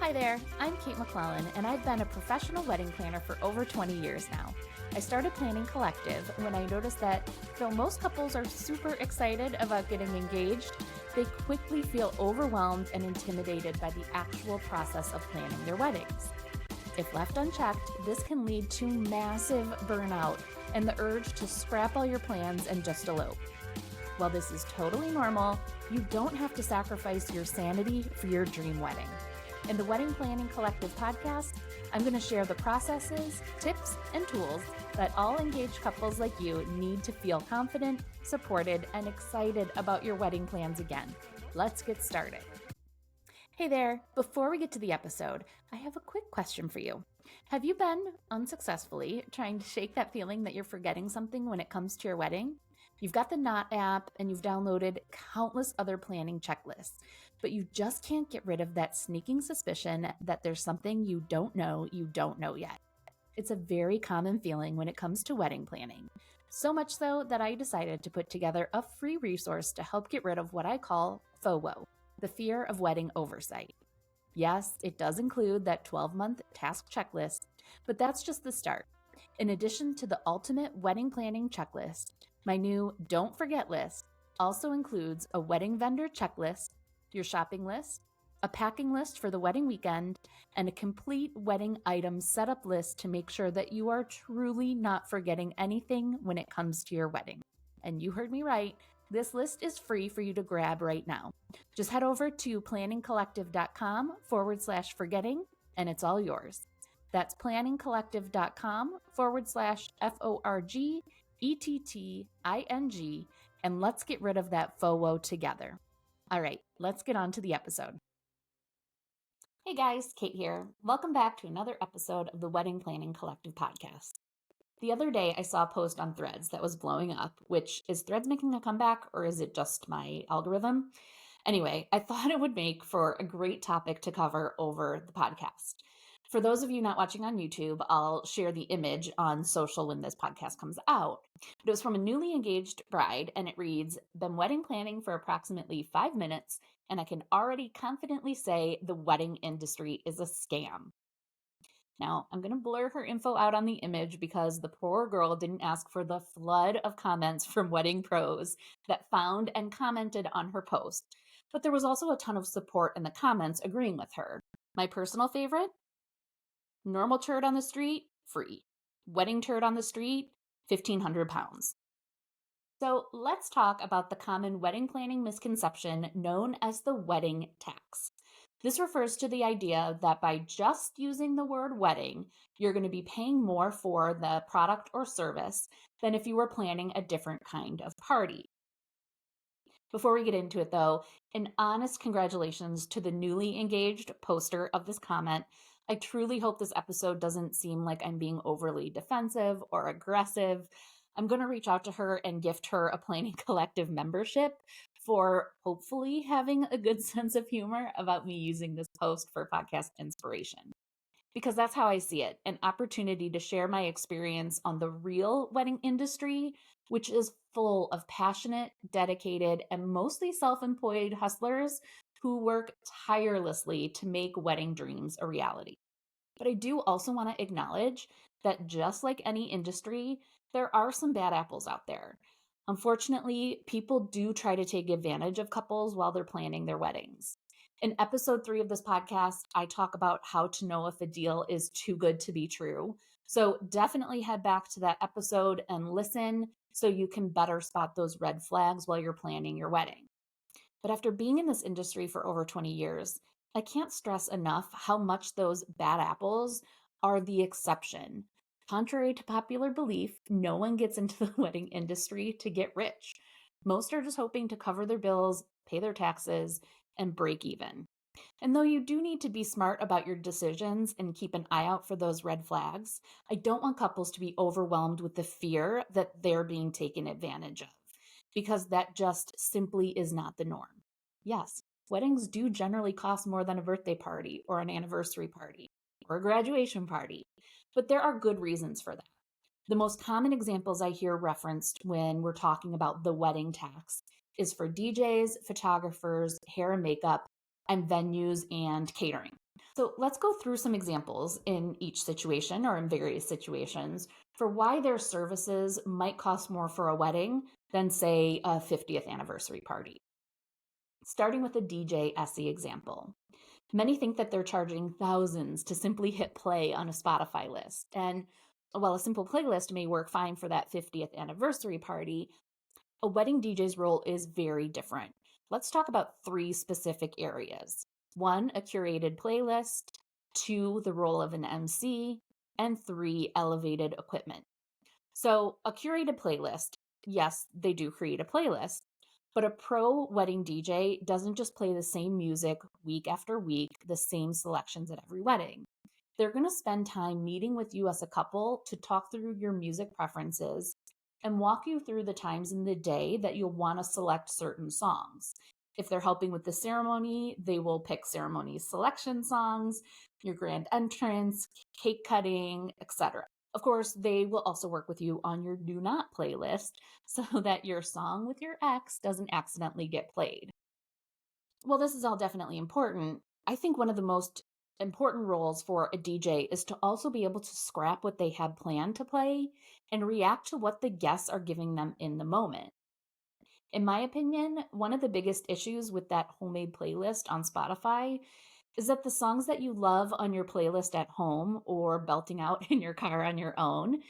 Hi there, I'm Kate McClellan, and I've been a professional wedding planner for over 20 years now. I started Planning Collective when I noticed that though most couples are super excited about getting engaged, they quickly feel overwhelmed and intimidated by the actual process of planning their weddings. If left unchecked, this can lead to massive burnout and the urge to scrap all your plans and just elope. While this is totally normal, you don't have to sacrifice your sanity for your dream wedding. In the Wedding Planning Collective podcast, I'm going to share the processes, tips, and tools that all engaged couples like you need to feel confident, supported, and excited about your wedding plans again. Let's get started. Hey there, before we get to the episode, I have a quick question for you. Have you been unsuccessfully trying to shake that feeling that you're forgetting something when it comes to your wedding? You've got the Knot app and you've downloaded countless other planning checklists, but you just can't get rid of that sneaking suspicion that there's something you don't know yet. It's a very common feeling when it comes to wedding planning. So much so that I decided to put together a free resource to help get rid of what I call FOWO, the fear of wedding oversight. Yes, it does include that 12-month task checklist, but that's just the start. In addition to the ultimate wedding planning checklist, my new Don't Forget list also includes a wedding vendor checklist, your shopping list, a packing list for the wedding weekend, and a complete wedding item setup list to make sure that you are truly not forgetting anything when it comes to your wedding. And you heard me right, this list is free for you to grab right now. Just head over to planningcollective.com/forgetting and it's all yours. That's planningcollective.com/FORGETTING, and let's get rid of that FOWO together. All right, let's get on to the episode. Hey guys, Kate here. Welcome back to another episode of the Wedding Planning Collective podcast. The other day I saw a post on Threads that was blowing up, which is Threads making a comeback or is it just my algorithm? Anyway, I thought it would make for a great topic to cover over the podcast. For those of you not watching on YouTube, I'll share the image on social when this podcast comes out. But it was from a newly engaged bride, and it reads, "Been wedding planning for approximately 5 minutes, and I can already confidently say the wedding industry is a scam." Now, I'm going to blur her info out on the image because the poor girl didn't ask for the flood of comments from wedding pros that found and commented on her post. But there was also a ton of support in the comments agreeing with her. My personal favorite? Normal turd on the street, free. Wedding turd on the street, 1,500 pounds. So let's talk about the common wedding planning misconception known as the wedding tax. This refers to the idea that by just using the word wedding, you're going to be paying more for the product or service than if you were planning a different kind of party. Before we get into it though, an honest congratulations to the newly engaged poster of this comment. I truly hope this episode doesn't seem like I'm being overly defensive or aggressive. I'm going to reach out to her and gift her a Planning Collective membership for hopefully having a good sense of humor about me using this post for podcast inspiration. Because that's how I see it, an opportunity to share my experience on the real wedding industry, which is full of passionate, dedicated, and mostly self-employed hustlers who work tirelessly to make wedding dreams a reality. But I do also want to acknowledge that just like any industry, there are some bad apples out there. Unfortunately, people do try to take advantage of couples while they're planning their weddings. In episode 3 of this podcast, I talk about how to know if a deal is too good to be true. So definitely head back to that episode and listen so you can better spot those red flags while you're planning your wedding. But after being in this industry for over 20 years, I can't stress enough how much those bad apples are the exception. Contrary to popular belief, no one gets into the wedding industry to get rich. Most are just hoping to cover their bills, pay their taxes, and break even. And though you do need to be smart about your decisions and keep an eye out for those red flags, I don't want couples to be overwhelmed with the fear that they're being taken advantage of, because that just simply is not the norm. Yes, weddings do generally cost more than a birthday party or an anniversary party or a graduation party, but there are good reasons for that. The most common examples I hear referenced when we're talking about the wedding tax is for DJs, photographers, hair and makeup, and venues and catering. So let's go through some examples in each situation or in various situations for why their services might cost more for a wedding than, say, a 50th anniversary party. Starting with the DJ Essie example. Many think that they're charging thousands to simply hit play on a Spotify list. And while a simple playlist may work fine for that 50th anniversary party, a wedding DJ's role is very different. Let's talk about three specific areas. One, a curated playlist. Two, the role of an MC. And three, elevated equipment. So, a curated playlist, yes, they do create a playlist, but a pro wedding DJ doesn't just play the same music week after week, the same selections at every wedding. They're going to spend time meeting with you as a couple to talk through your music preferences and walk you through the times in the day that you'll want to select certain songs. If they're helping with the ceremony, they will pick ceremony selection songs, your grand entrance, cake cutting, etc. Of course, they will also work with you on your do not playlist so that your song with your ex doesn't accidentally get played. Well, this is all definitely important. I think one of the most important roles for a DJ is to also be able to scrap what they had planned to play and react to what the guests are giving them in the moment. In my opinion, one of the biggest issues with that homemade playlist on Spotify is that the songs that you love on your playlist at home or belting out in your car on your own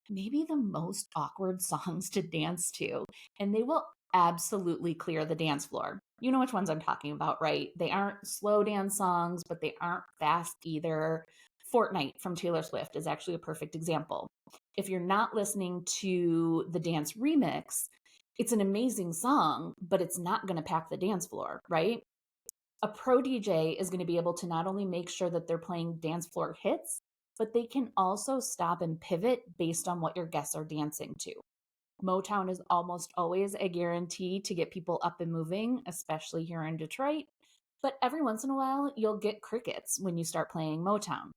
may be the most awkward songs to dance to, and they will absolutely clear the dance floor. You know which ones I'm talking about, right? They aren't slow dance songs, but they aren't fast either. Fortnite from Taylor Swift is actually a perfect example. If you're not listening to the dance remix, it's an amazing song, but it's not going to pack the dance floor, right? A pro DJ is going to be able to not only make sure that they're playing dance floor hits, but they can also stop and pivot based on what your guests are dancing to. Motown is almost always a guarantee to get people up and moving, especially here in Detroit. But every once in a while, you'll get crickets when you start playing Motown.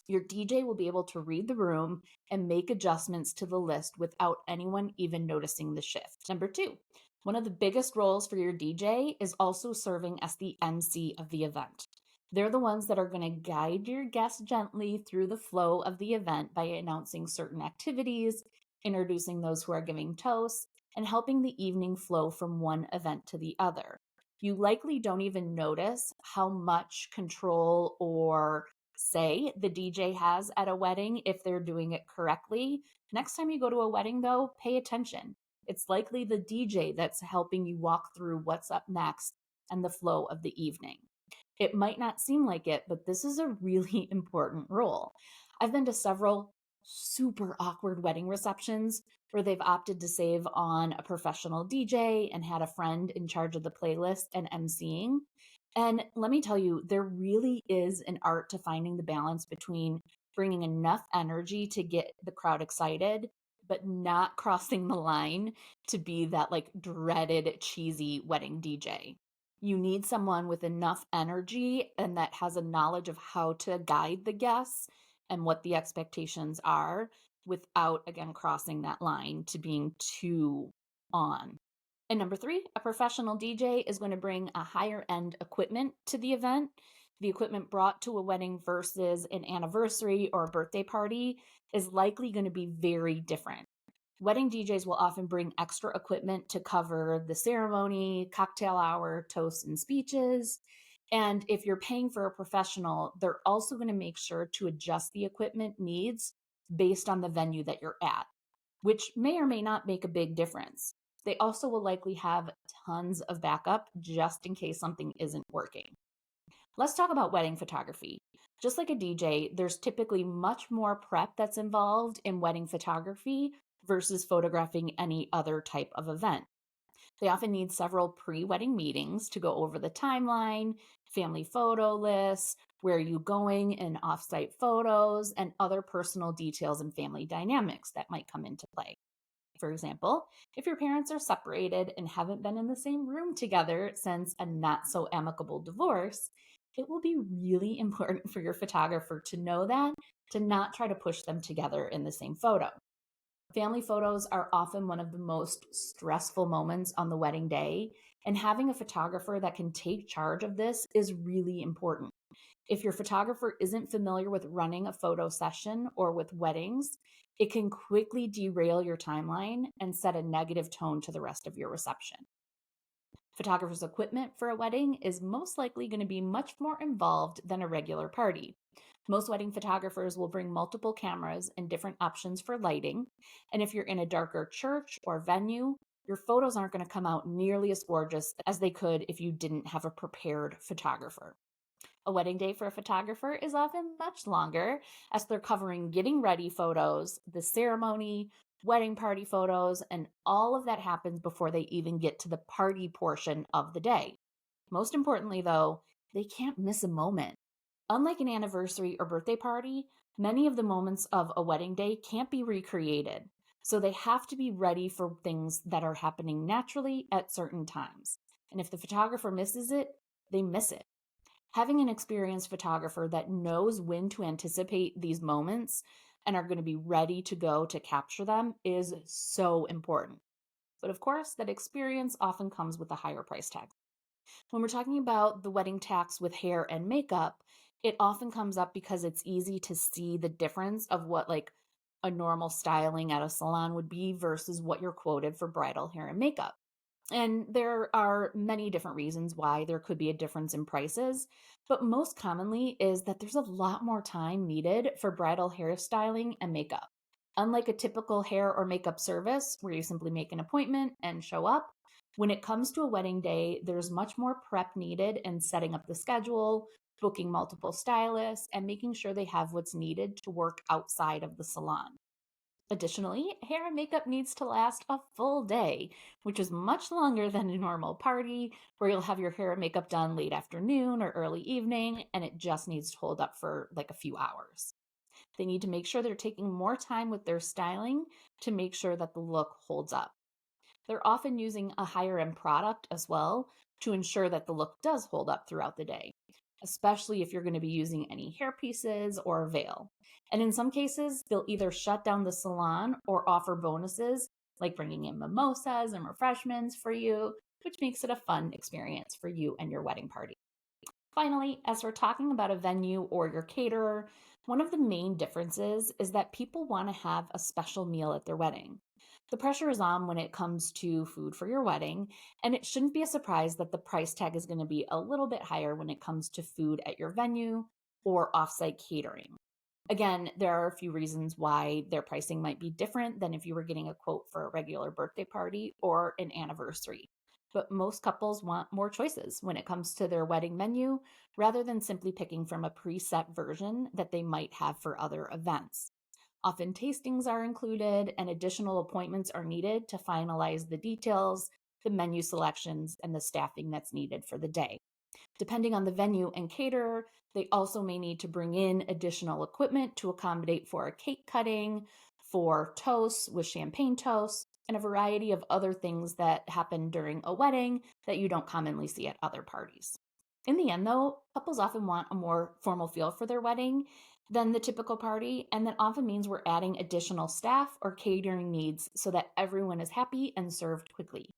Your DJ will be able to read the room and make adjustments to the list without anyone even noticing the shift. Number two, one of the biggest roles for your DJ is also serving as the MC of the event. They're the ones that are going to guide your guests gently through the flow of the event by announcing certain activities, introducing those who are giving toasts, and helping the evening flow from one event to the other. You likely don't even notice how much control or say the DJ has at a wedding if they're doing it correctly. Next time you go to a wedding, though, pay attention. It's likely the DJ that's helping you walk through what's up next and the flow of the evening. It might not seem like it, but this is a really important role. I've been to several super awkward wedding receptions where they've opted to save on a professional DJ and had a friend in charge of the playlist and emceeing. And let me tell you, there really is an art to finding the balance between bringing enough energy to get the crowd excited, but not crossing the line to be that like dreaded cheesy wedding DJ. You need someone with enough energy and that has a knowledge of how to guide the guests and what the expectations are without, again, crossing that line to being too on. And number three, a professional DJ is going to bring a higher end equipment to the event. The equipment brought to a wedding versus an anniversary or a birthday party is likely going to be very different. Wedding DJs will often bring extra equipment to cover the ceremony, cocktail hour, toasts, and speeches. And if you're paying for a professional, they're also going to make sure to adjust the equipment needs based on the venue that you're at, which may or may not make a big difference. They also will likely have tons of backup just in case something isn't working. Let's talk about wedding photography. Just like a DJ, there's typically much more prep that's involved in wedding photography versus photographing any other type of event. They often need several pre wedding meetings to go over the timeline, family photo lists, where are you going, and off-site photos, and other personal details and family dynamics that might come into play. For example, if your parents are separated and haven't been in the same room together since a not so amicable divorce, it will be really important for your photographer to know that, to not try to push them together in the same photo. Family photos are often one of the most stressful moments on the wedding day, and having a photographer that can take charge of this is really important. If your photographer isn't familiar with running a photo session or with weddings, it can quickly derail your timeline and set a negative tone to the rest of your reception. Photographer's equipment for a wedding is most likely going to be much more involved than a regular party. Most wedding photographers will bring multiple cameras and different options for lighting. And if you're in a darker church or venue, your photos aren't going to come out nearly as gorgeous as they could if you didn't have a prepared photographer. A wedding day for a photographer is often much longer, as they're covering getting ready photos, the ceremony, wedding party photos, and all of that happens before they even get to the party portion of the day. Most importantly, though, they can't miss a moment. Unlike an anniversary or birthday party, many of the moments of a wedding day can't be recreated. So they have to be ready for things that are happening naturally at certain times. And if the photographer misses it, they miss it. Having an experienced photographer that knows when to anticipate these moments and are going to be ready to go to capture them is so important. But of course, that experience often comes with a higher price tag. When we're talking about the wedding tax with hair and makeup, it often comes up because it's easy to see the difference of what like a normal styling at a salon would be versus what you're quoted for bridal hair and makeup. And there are many different reasons why there could be a difference in prices, but most commonly is that there's a lot more time needed for bridal hairstyling and makeup. Unlike a typical hair or makeup service where you simply make an appointment and show up, when it comes to a wedding day, there's much more prep needed in setting up the schedule, booking multiple stylists, and making sure they have what's needed to work outside of the salon. Additionally, hair and makeup needs to last a full day, which is much longer than a normal party where you'll have your hair and makeup done late afternoon or early evening, and it just needs to hold up for like a few hours. They need to make sure they're taking more time with their styling to make sure that the look holds up. They're often using a higher end product as well to ensure that the look does hold up throughout the day, especially if you're going to be using any hair pieces or a veil. And in some cases, they'll either shut down the salon or offer bonuses like bringing in mimosas and refreshments for you, which makes it a fun experience for you and your wedding party. Finally, as we're talking about a venue or your caterer, one of the main differences is that people want to have a special meal at their wedding. The pressure is on when it comes to food for your wedding, and it shouldn't be a surprise that the price tag is going to be a little bit higher when it comes to food at your venue or offsite catering. Again, there are a few reasons why their pricing might be different than if you were getting a quote for a regular birthday party or an anniversary. But most couples want more choices when it comes to their wedding menu rather than simply picking from a preset version that they might have for other events. Often tastings are included and additional appointments are needed to finalize the details, the menu selections, and the staffing that's needed for the day. Depending on the venue and caterer, they also may need to bring in additional equipment to accommodate for a cake cutting, for toasts with champagne toasts, and a variety of other things that happen during a wedding that you don't commonly see at other parties. In the end, though, couples often want a more formal feel for their wedding than the typical party, and that often means we're adding additional staff or catering needs so that everyone is happy and served quickly.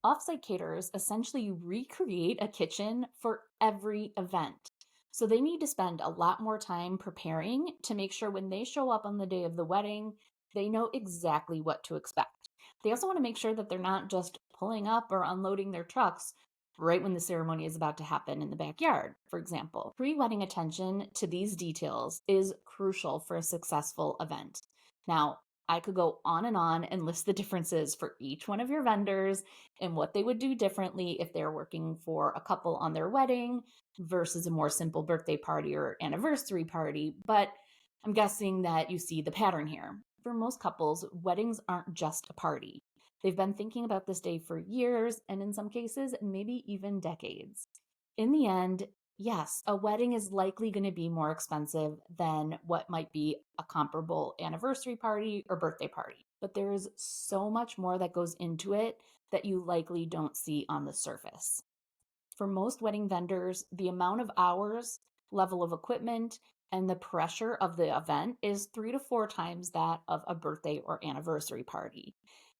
Offsite caterers essentially recreate a kitchen for every event. So they need to spend a lot more time preparing to make sure when they show up on the day of the wedding, they know exactly what to expect. They also want to make sure that they're not just pulling up or unloading their trucks right when the ceremony is about to happen in the backyard, for example. Pre wedding attention to these details is crucial for a successful event. Now, I could go on and list the differences for each one of your vendors and what they would do differently if they're working for a couple on their wedding versus a more simple birthday party or anniversary party. But I'm guessing that you see the pattern here. For most couples, weddings aren't just a party. They've been thinking about this day for years, and in some cases, maybe even decades. In the end, yes, a wedding is likely going to be more expensive than what might be a comparable anniversary party or birthday party. But there is so much more that goes into it that you likely don't see on the surface. For most wedding vendors, the amount of hours, level of equipment, and the pressure of the event is 3 to 4 times that of a birthday or anniversary party.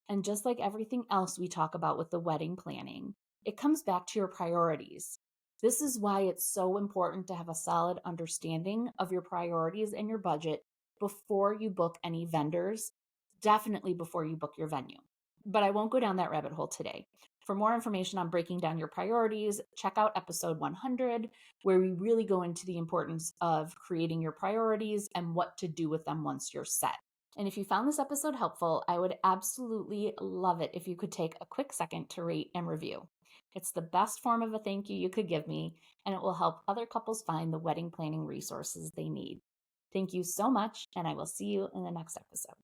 And just like everything else we talk about with the wedding planning, it comes back to your priorities. This is why it's so important to have a solid understanding of your priorities and your budget before you book any vendors, definitely before you book your venue. But I won't go down that rabbit hole today. For more information on breaking down your priorities, check out episode 100, where we really go into the importance of creating your priorities and what to do with them once you're set. And if you found this episode helpful, I would absolutely love it if you could take a quick second to rate and review. It's the best form of a thank you could give me, and it will help other couples find the wedding planning resources they need. Thank you so much, and I will see you in the next episode.